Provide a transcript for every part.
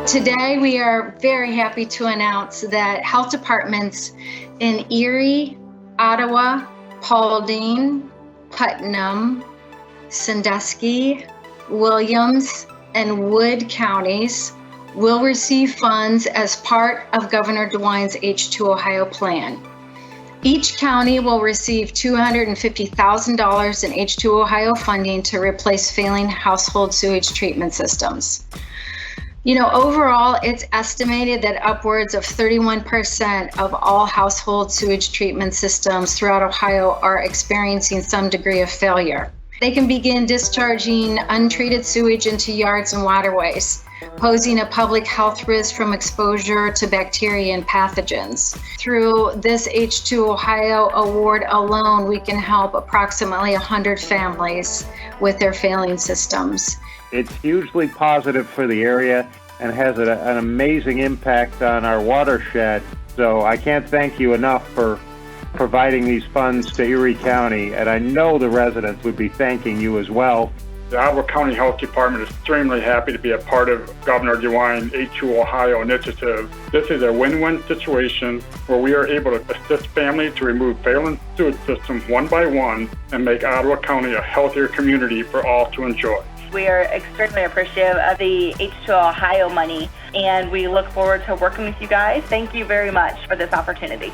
Today, we are very happy to announce that health departments in Erie, Ottawa, Paulding, Putnam, Sandusky, Williams, and Wood counties will receive funds as part of Governor DeWine's H2 Ohio plan. Each county will receive $250,000 in H2 Ohio funding to replace failing household sewage treatment systems. Overall, it's estimated that upwards of 31% of all household sewage treatment systems throughout Ohio are experiencing some degree of failure. They can begin discharging untreated sewage into yards and waterways, posing a public health risk from exposure to bacteria and pathogens. Through this H2 Ohio award alone, we can help approximately 100 families with their failing systems. It's hugely positive for the area and has an amazing impact on our watershed. So I can't thank you enough for providing these funds to Erie County, and I know the residents would be thanking you as well. The Ottawa County Health Department is extremely happy to be a part of Governor DeWine's H2 Ohio initiative. This is a win-win situation where we are able to assist families to remove failing sewage systems one by one and make Ottawa County a healthier community for all to enjoy. We are extremely appreciative of the H2 Ohio money, and we look forward to working with you guys. Thank you very much for this opportunity.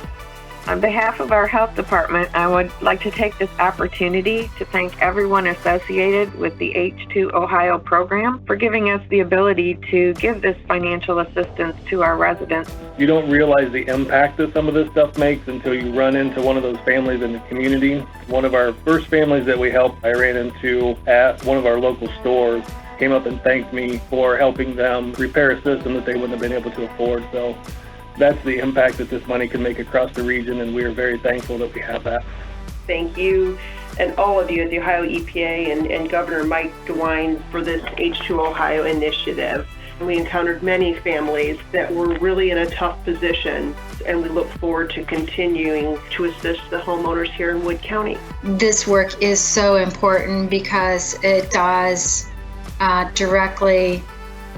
On behalf of our health department, I would like to take this opportunity to thank everyone associated with the H2 Ohio program for giving us the ability to give this financial assistance to our residents. You don't realize the impact that some of this stuff makes until you run into one of those families in the community. One of our first families that we helped, I ran into at one of our local stores, came up and thanked me for helping them repair a system that they wouldn't have been able to afford. So that's the impact that this money can make across the region, and we are very thankful that we have that. Thank you and all of you at the Ohio EPA and Governor Mike DeWine for this H2 Ohio initiative. We encountered many families that were really in a tough position, and we look forward to continuing to assist the homeowners here in Wood County. This work is so important because it does directly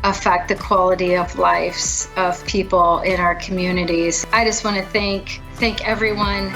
affect the quality of lives of people in our communities. I just want to thank everyone